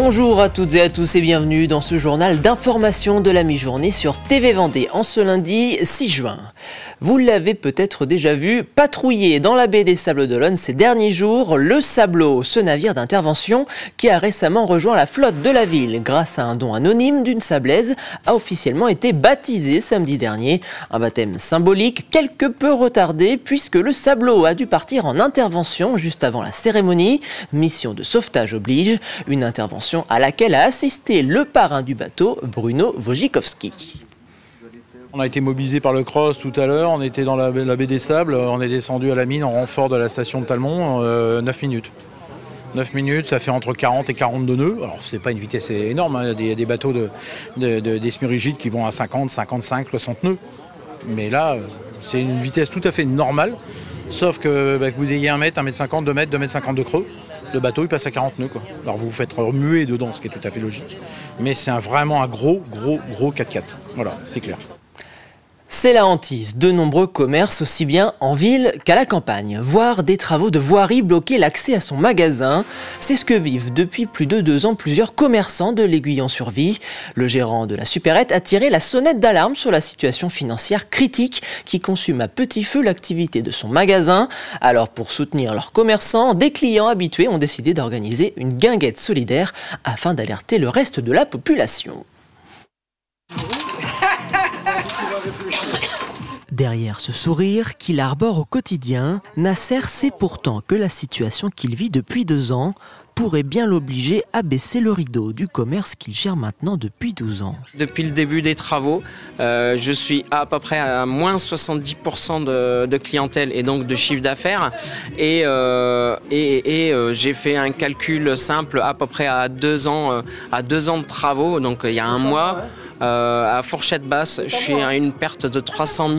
Bonjour à toutes et à tous et bienvenue dans ce journal d'information de la mi-journée sur TV Vendée en ce lundi 6 juin. Vous l'avez peut-être déjà vu patrouiller dans la baie des Sables d'Olonne ces derniers jours, le Sablot, ce navire d'intervention qui a récemment rejoint la flotte de la ville grâce à un don anonyme d'une sablaise, a officiellement été baptisé samedi dernier. Un baptême symbolique quelque peu retardé puisque le Sablot a dû partir en intervention juste avant la cérémonie. Mission de sauvetage oblige, une intervention à laquelle a assisté le parrain du bateau, Bruno Wojcikowski. On a été mobilisé par le CROSS tout à l'heure, on était dans la baie des Sables, on est descendu à la mine en renfort de la station de Talmont, 9 minutes. 9 minutes, ça fait entre 40 et 42 nœuds. Alors c'est pas une vitesse énorme, hein. Il y a des bateaux des semi-rigides qui vont à 50, 55, 60 nœuds. Mais là, c'est une vitesse tout à fait normale, sauf que vous ayez 1 mètre, 1 mètre 50, 2 mètres, 2 mètres 50 de creux. Le bateau il passe à 40 nœuds, quoi. Alors vous vous faites remuer dedans, ce qui est tout à fait logique. Mais c'est vraiment un gros 4x4. Voilà, c'est clair. C'est la hantise de nombreux commerces, aussi bien en ville qu'à la campagne. Voir des travaux de voirie bloquer l'accès à son magasin, c'est ce que vivent depuis plus de 2 ans plusieurs commerçants de l'Aiguillon-sur-Vie. Le gérant de la supérette a tiré la sonnette d'alarme sur la situation financière critique qui consume à petit feu l'activité de son magasin. Alors pour soutenir leurs commerçants, des clients habitués ont décidé d'organiser une guinguette solidaire afin d'alerter le reste de la population. Derrière ce sourire qu'il arbore au quotidien, Nasser sait pourtant que la situation qu'il vit depuis 2 ans pourrait bien l'obliger à baisser le rideau du commerce qu'il gère maintenant depuis 12 ans. Depuis le début des travaux, je suis à peu près à moins 70% de clientèle et donc de chiffre d'affaires. Et j'ai fait un calcul simple à peu près à 2 ans de travaux, donc il y a 1 mois. À fourchette basse, je suis à une perte de 300 000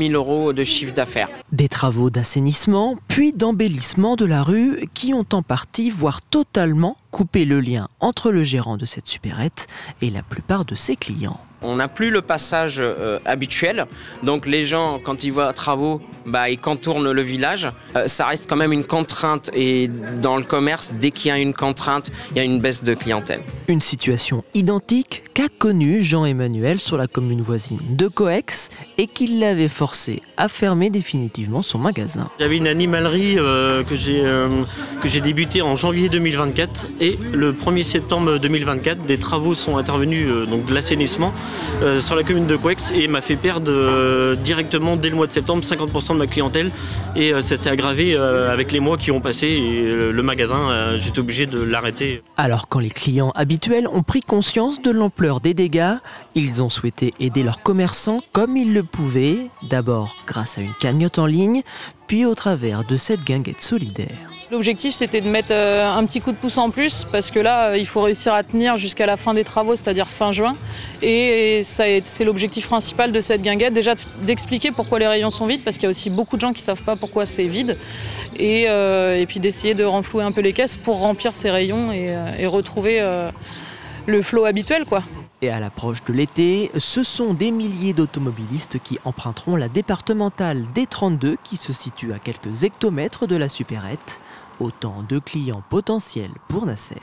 € de chiffre d'affaires. Des travaux d'assainissement, puis d'embellissement de la rue qui ont en partie, voire totalement, coupé le lien entre le gérant de cette supérette et la plupart de ses clients. On n'a plus le passage habituel, donc les gens, quand ils voient travaux, ils contournent le village. Ça reste quand même une contrainte et dans le commerce, dès qu'il y a une contrainte, il y a une baisse de clientèle. Une situation identique qu'a connue Jean-Emmanuel sur la commune voisine de Coex et qui l'avait forcé à fermer définitivement son magasin. J'avais une animalerie que j'ai débuté en janvier 2024 et le 1er septembre 2024, des travaux sont intervenus, donc de l'assainissement, sur la commune de Coex et m'a fait perdre directement dès le mois de septembre 50% de ma clientèle et ça s'est aggravé avec les mois qui ont passé et le magasin, j'étais obligé de l'arrêter. Alors quand les clients habituels ont pris conscience de l'ampleur des dégâts, ils ont souhaité aider leurs commerçants comme ils le pouvaient, d'abord grâce à une cagnotte en ligne, puis au travers de cette guinguette solidaire. L'objectif c'était de mettre un petit coup de pouce en plus parce que là il faut réussir à tenir jusqu'à la fin des travaux, c'est-à-dire fin juin. Et c'est l'objectif principal de cette guinguette, déjà d'expliquer pourquoi les rayons sont vides parce qu'il y a aussi beaucoup de gens qui ne savent pas pourquoi c'est vide. Et puis d'essayer de renflouer un peu les caisses pour remplir ces rayons et retrouver le flot habituel, quoi. Et à l'approche de l'été, ce sont des milliers d'automobilistes qui emprunteront la départementale D32 qui se situe à quelques hectomètres de la supérette. Autant de clients potentiels pour Nasser.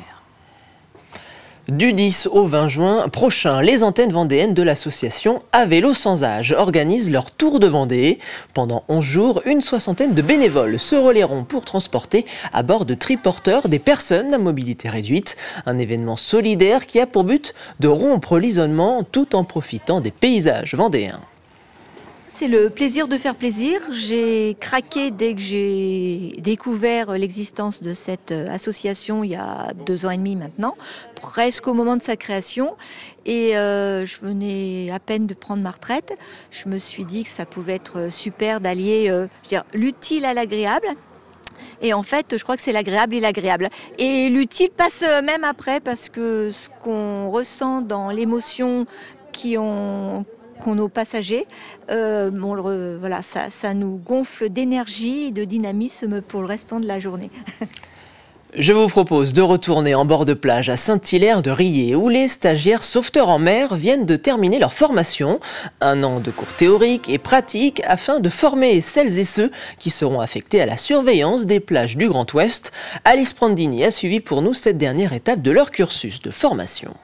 Du 10 au 20 juin prochain, les antennes vendéennes de l'association À Vélo Sans Âge organisent leur tour de Vendée. Pendant 11 jours, une soixantaine de bénévoles se relayeront pour transporter à bord de triporteurs des personnes à mobilité réduite. Un événement solidaire qui a pour but de rompre l'isolement tout en profitant des paysages vendéens. C'est le plaisir de faire plaisir. J'ai craqué dès que j'ai découvert l'existence de cette association il y a 2 ans et demi maintenant, presque au moment de sa création. Et je venais à peine de prendre ma retraite. Je me suis dit que ça pouvait être super d'allier l'utile à l'agréable. Et en fait, je crois que c'est l'agréable et l'agréable. Et l'utile passe même après parce que ce qu'on ressent dans l'émotion qu'ont nos passagers, voilà, ça nous gonfle d'énergie et de dynamisme pour le restant de la journée. Je vous propose de retourner en bord de plage à Saint-Hilaire-de-Riez où les stagiaires sauveteurs en mer viennent de terminer leur formation. 1 an de cours théoriques et pratiques afin de former celles et ceux qui seront affectés à la surveillance des plages du Grand Ouest. Alice Prandini a suivi pour nous cette dernière étape de leur cursus de formation.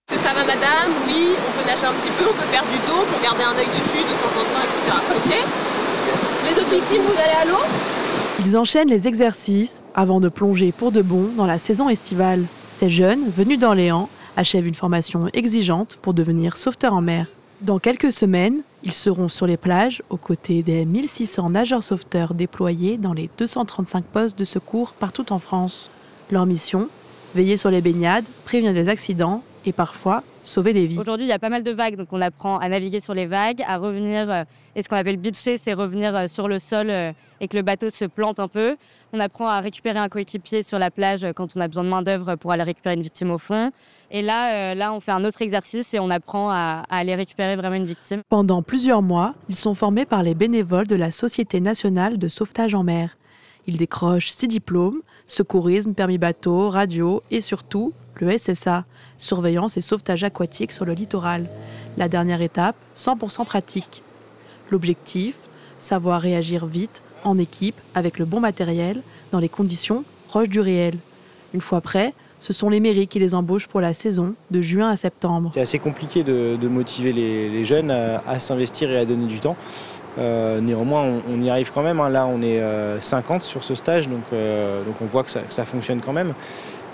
Ça va madame? Oui, on peut nager un petit peu, on peut faire du dos pour garder un œil dessus de temps en temps, etc. Ok? Les autres victimes, vous allez à l'eau? Ils enchaînent les exercices avant de plonger pour de bon dans la saison estivale. Ces jeunes, venus d'Orléans, achèvent une formation exigeante pour devenir sauveteurs en mer. Dans quelques semaines, ils seront sur les plages aux côtés des 1600 nageurs sauveteurs déployés dans les 235 postes de secours partout en France. Leur mission, veiller sur les baignades, prévenir les accidents et parfois sauver des vies. Aujourd'hui, il y a pas mal de vagues, donc on apprend à naviguer sur les vagues, à revenir, et ce qu'on appelle beacher, c'est revenir sur le sol et que le bateau se plante un peu. On apprend à récupérer un coéquipier sur la plage quand on a besoin de main-d'œuvre pour aller récupérer une victime au fond. Et là, on fait un autre exercice et on apprend à aller récupérer vraiment une victime. Pendant plusieurs mois, ils sont formés par les bénévoles de la Société nationale de sauvetage en mer. Ils décrochent 6 diplômes, secourisme, permis bateau, radio et surtout le SSA, surveillance et sauvetage aquatique sur le littoral. La dernière étape, 100% pratique. L'objectif, savoir réagir vite, en équipe, avec le bon matériel, dans les conditions proches du réel. Une fois prêts, ce sont les mairies qui les embauchent pour la saison de juin à septembre. C'est assez compliqué de motiver les jeunes à s'investir et à donner du temps. Néanmoins, on y arrive quand même. Là, on est 50 sur ce stage, donc on voit que ça fonctionne quand même.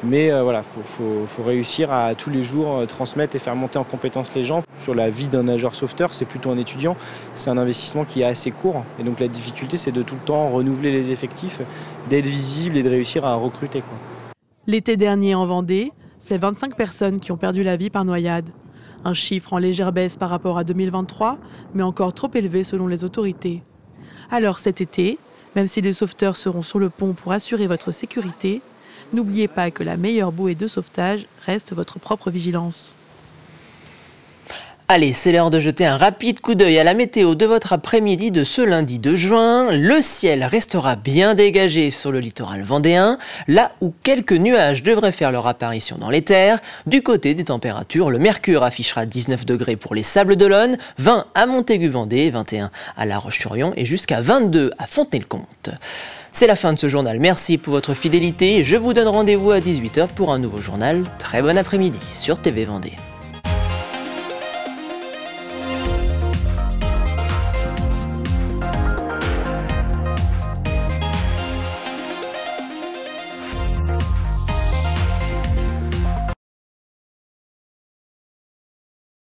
Mais voilà, faut réussir à tous les jours transmettre et faire monter en compétence les gens. Sur la vie d'un nageur sauveteur, c'est plutôt un étudiant. C'est un investissement qui est assez court. Et donc la difficulté, c'est de tout le temps renouveler les effectifs, d'être visible et de réussir à recruter, quoi. L'été dernier en Vendée, c'est 25 personnes qui ont perdu la vie par noyade. Un chiffre en légère baisse par rapport à 2023, mais encore trop élevé selon les autorités. Alors cet été, même si des sauveteurs seront sur le pont pour assurer votre sécurité, n'oubliez pas que la meilleure bouée de sauvetage reste votre propre vigilance. Allez, c'est l'heure de jeter un rapide coup d'œil à la météo de votre après-midi de ce lundi 2 juin. Le ciel restera bien dégagé sur le littoral vendéen, là où quelques nuages devraient faire leur apparition dans les terres. Du côté des températures, le mercure affichera 19 degrés pour les Sables d'Olonne, 20 à Montaigu-Vendée, 21 à La Roche-sur-Yon et jusqu'à 22 à Fontenay-le-Comte. C'est la fin de ce journal. Merci pour votre fidélité. Je vous donne rendez-vous à 18 h pour un nouveau journal. Très bon après-midi sur TV Vendée.